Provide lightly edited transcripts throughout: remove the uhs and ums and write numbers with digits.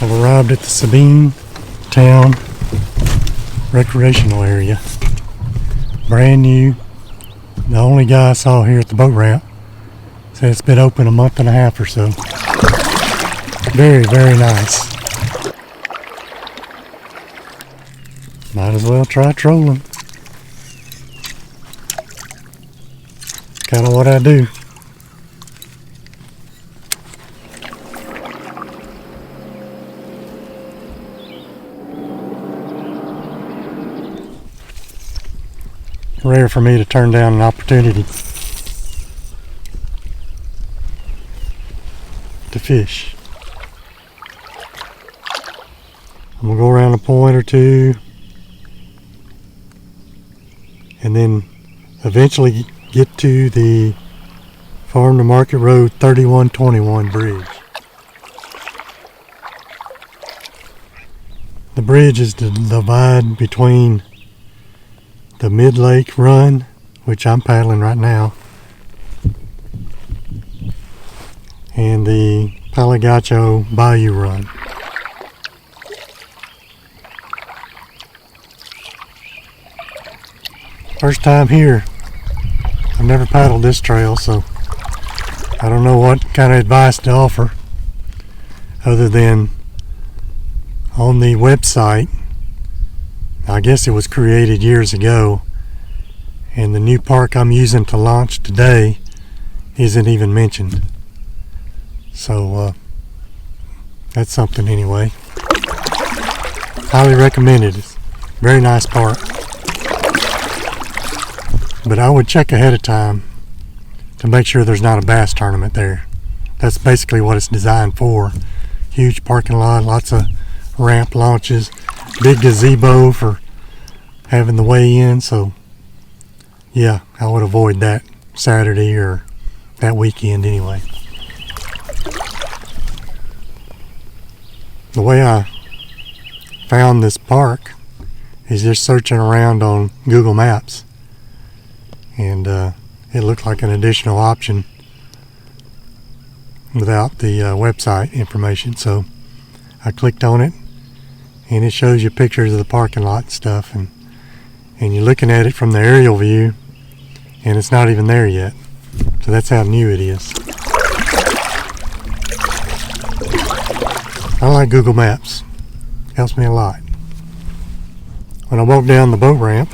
I've arrived at the Sabine Town recreational area. Brand new. The only guy I saw here at the boat ramp said it's been open a month and a half or so. Very, very nice. Might as well try trolling. Kind of what I do. Rare for me to turn down an opportunity to fish. I'm gonna go around a point or two and then eventually get to the Farm to Market Road 3121 bridge. The bridge is the divide between the Mid-Lake Run, which I'm paddling right now, and the Palo Gaucho Bayou Run. First time here. I've never paddled this trail, so I don't know what kind of advice to offer other than on the website. I guess it was created years ago, and the new park I'm using to launch today isn't even mentioned. So that's something anyway. Highly recommended. It's a very nice park. But I would check ahead of time to make sure there's not a bass tournament there. That's basically what it's designed for. Huge parking lot, lots of ramp launches, big gazebo for having the weigh in. So yeah, I would avoid that Saturday or that weekend anyway. The way I found this park is just searching around on Google Maps. And it looked like an additional option without the website information, so I clicked on it, and it shows you pictures of the parking lot and stuff, and you're looking at it from the aerial view, and it's not even there yet. So that's how new it is. I like Google Maps. Helps me a lot. When I walked down the boat ramp,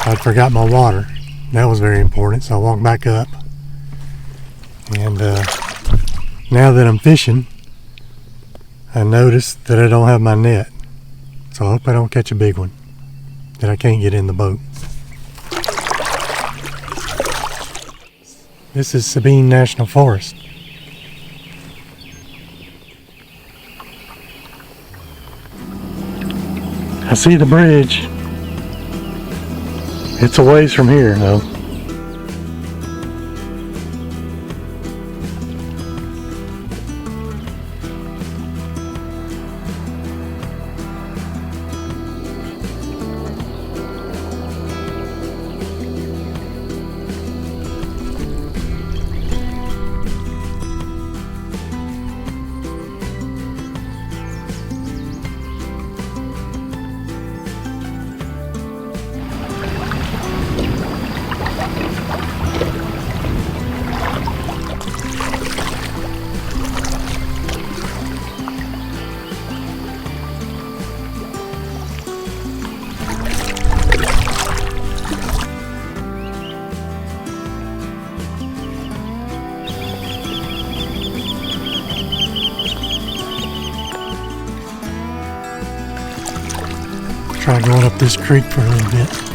I'd forgot my water. That was very important, so I walked back up. And now that I'm fishing, I noticed that I don't have my net. So I hope I don't catch a big one that I can't get in the boat. This is Sabine National Forest. I see the bridge. It's a ways from here, though. Try going up this creek for a little bit.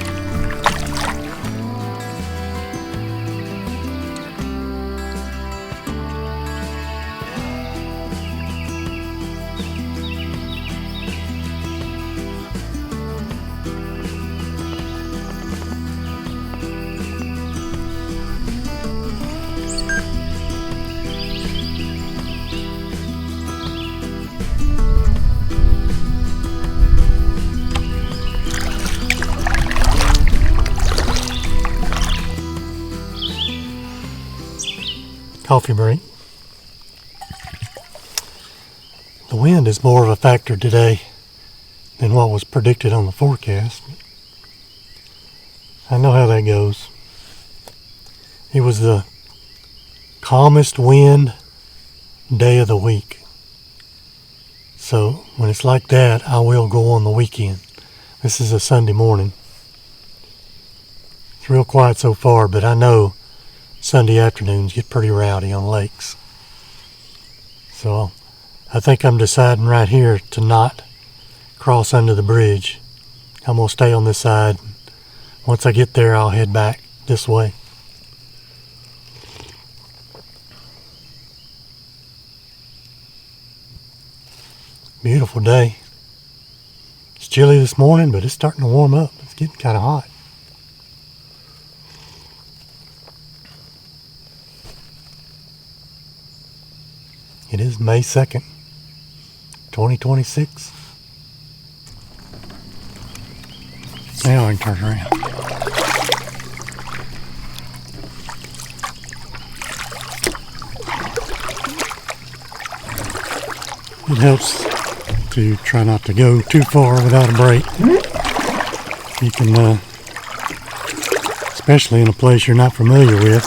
Coffee break. The The wind is more of a factor today than what was predicted on the forecast. I know how that goes. It was the calmest wind day of the week. So when it's like that, I will go on the weekend. This is a Sunday morning. It's real quiet so far, but I know Sunday afternoons get pretty rowdy on lakes. So I think I'm deciding right here to not cross under the bridge. I'm going to stay on this side. Once I get there, I'll head back this way. Beautiful day. It's chilly this morning, but it's starting to warm up. It's getting kind of hot. It is May 2nd, 2026. Now I can turn around. It helps to try not to go too far without a break. You can, especially in a place you're not familiar with,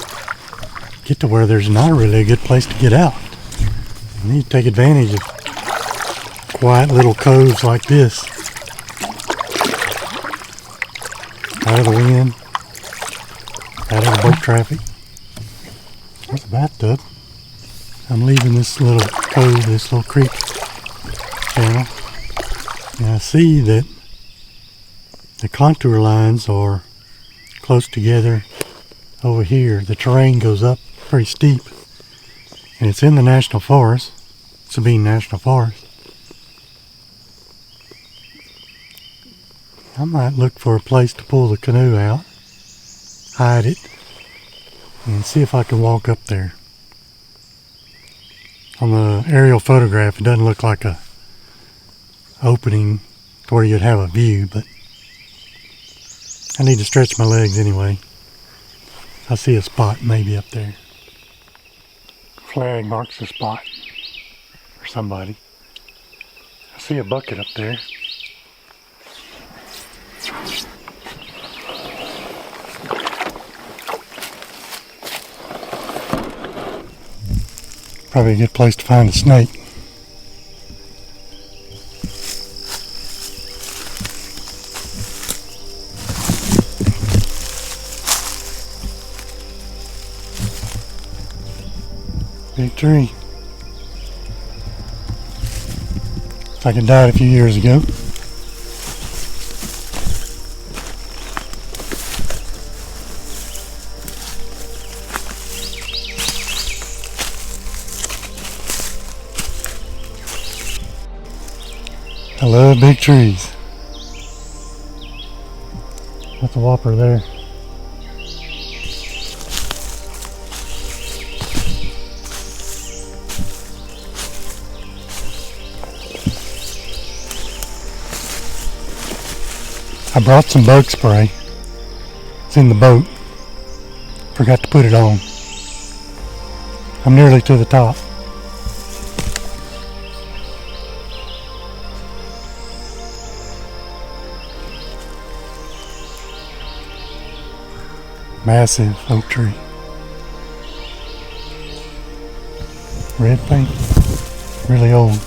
get to where there's not really a good place to get out. You need to take advantage of quiet little coves like this. Out of the wind, out of the boat traffic. There's a bathtub. I'm leaving this little cove, this little creek channel, and I see that the contour lines are close together over here. The terrain goes up pretty steep, and it's in the National Forest, Sabine National Forest. I might look for a place to pull the canoe out, hide it, and see if I can walk up there. On the aerial photograph, it doesn't look like a opening where you'd have a view, but I need to stretch my legs anyway. I see a spot maybe up there. Flag marks a spot for somebody. I see a bucket up there. Probably a good place to find a snake. Big tree. Looks like it died a few years ago. I love big trees. That's a whopper there. I brought some bug spray. It's in the boat. Forgot to put it on. I'm nearly to the top. Massive oak tree. Red paint. Really old.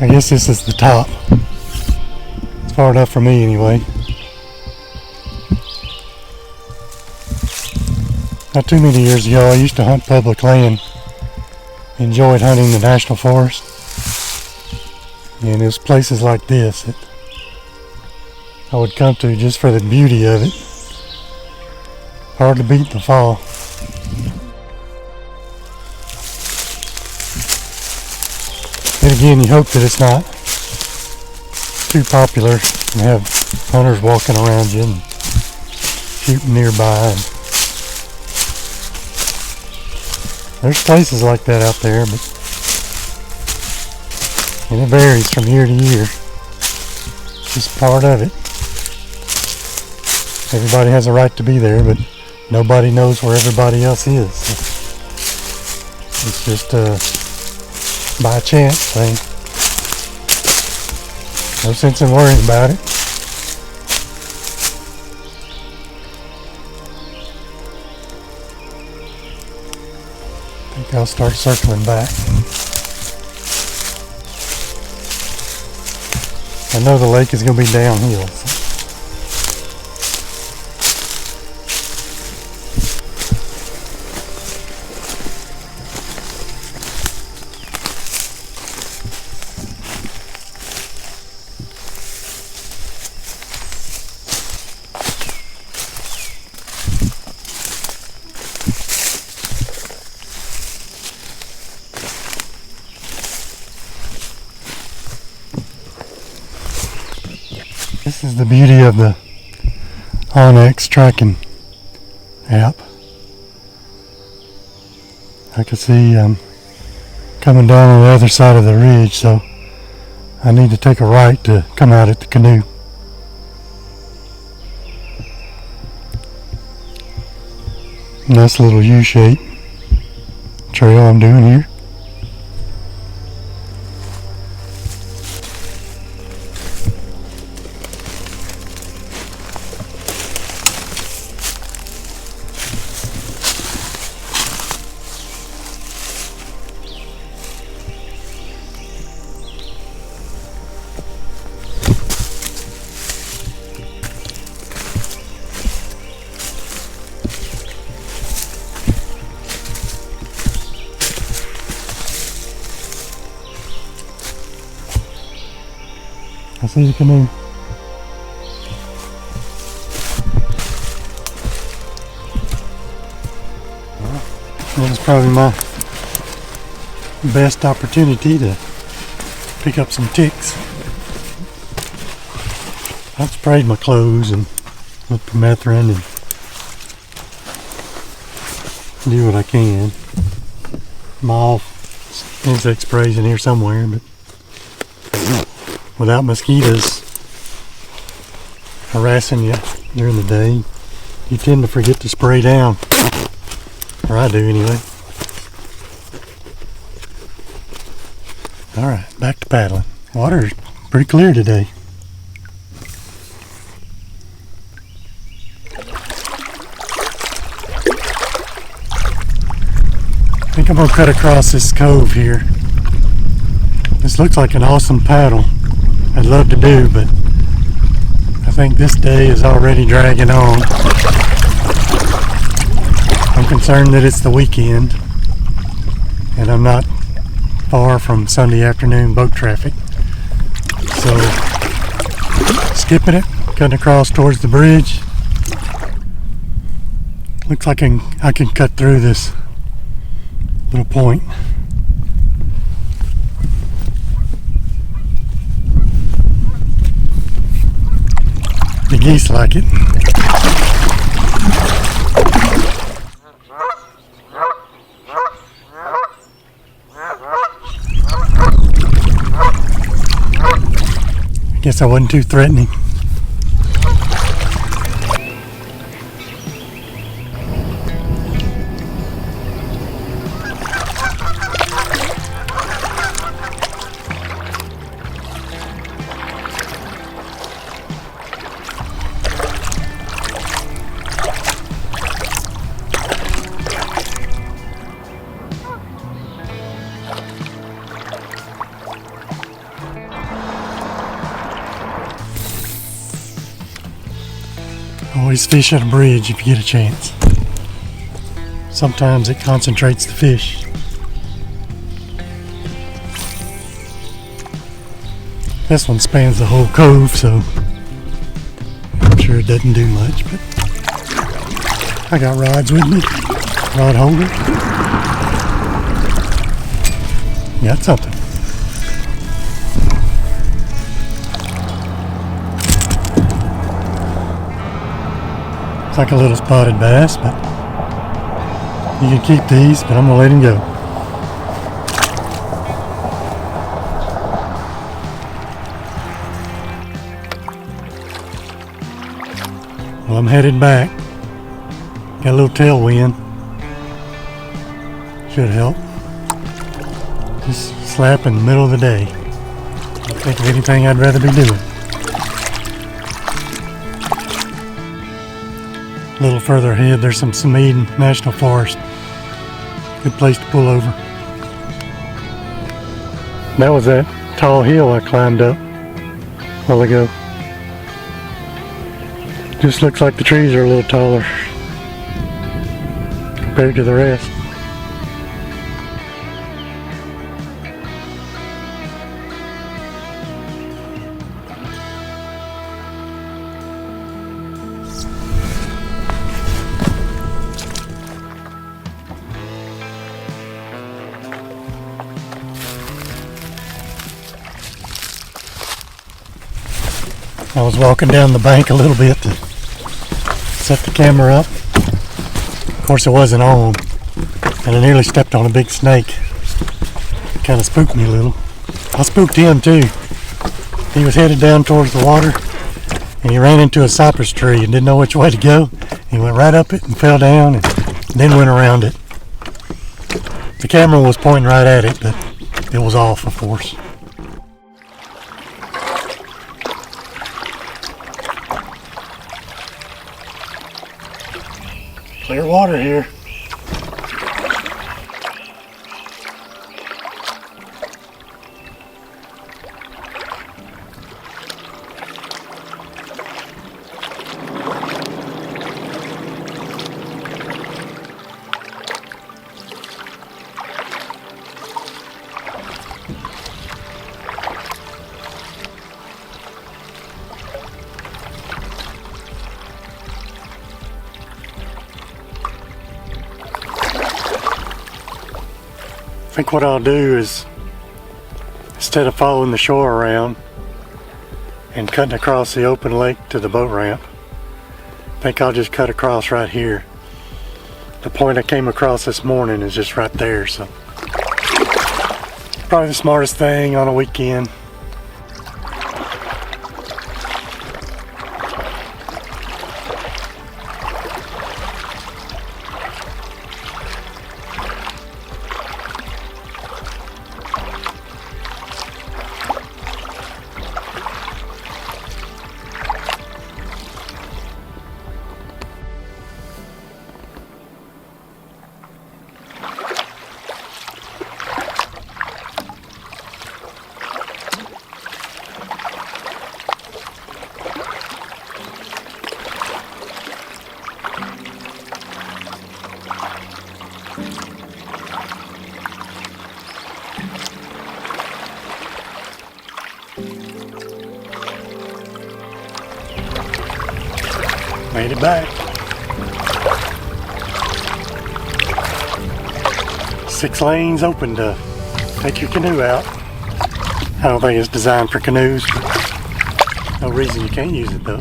I guess this is the top. It's far enough for me anyway. Not too many years ago, I used to hunt public land. Enjoyed hunting the National Forest. And it was places like this that I would come to just for the beauty of it. Hard to beat in the fall. And again, you hope that it's not too popular and have hunters walking around you and shooting nearby. And there's places like that out there, but and it varies from year to year. It's just part of it. Everybody has a right to be there, but nobody knows where everybody else is. It's just a by chance thing. No sense in worrying about it. I think I'll start circling back. I know the lake is going to be downhill. So. This is the beauty of the Onyx tracking app. I can see coming down on the other side of the ridge, so I need to take a right to come out at the canoe. Nice little U-shape trail I'm doing here. I see the canoe. That was probably my best opportunity to pick up some ticks. I've sprayed my clothes and with permethrin and do what I can. Moth insect sprays in here somewhere, but without mosquitoes harassing you during the day, you tend to forget to spray down. Or I do anyway. Alright, back to paddling. Water is pretty clear today. I think I'm going to cut across this cove here. This looks like an awesome paddle. I'd love to do, but I think this day is already dragging on. I'm concerned that it's the weekend and I'm not far from Sunday afternoon boat traffic. So, skipping it, cutting across towards the bridge. Looks like I can cut through this little point. The geese like it. I guess I wasn't too threatening. Always fish at a bridge if you get a chance. Sometimes it concentrates the fish. This one spans the whole cove, so I'm sure it doesn't do much, but I got rods with me. Rod holder. Got something. It's like a little spotted bass, but you can keep these, but I'm gonna let him go. Well, I'm headed back. Got a little tailwind. Should help. Just slap in the middle of the day. Don't think of anything I'd rather be doing. A little further ahead, there's some Semead National Forest. Good place to pull over. That was that tall hill I climbed up a while ago. Just looks like the trees are a little taller compared to the rest. I was walking down the bank a little bit to set the camera up. Of course it wasn't on, and I nearly stepped on a big snake. It kind of spooked me a little. I spooked him too. He was headed down towards the water, and he ran into a cypress tree and didn't know which way to go. He went right up it and fell down and then went around it. The camera was pointing right at it, but it was off, of course. Clear water here. I think what I'll do is, instead of following the shore around and cutting across the open lake to the boat ramp, I think I'll just cut across right here. The point I came across this morning is just right there, so probably the smartest thing on a weekend. Made it back. 6 lanes open to take your canoe out. I don't think it's designed for canoes. No reason you can't use it though.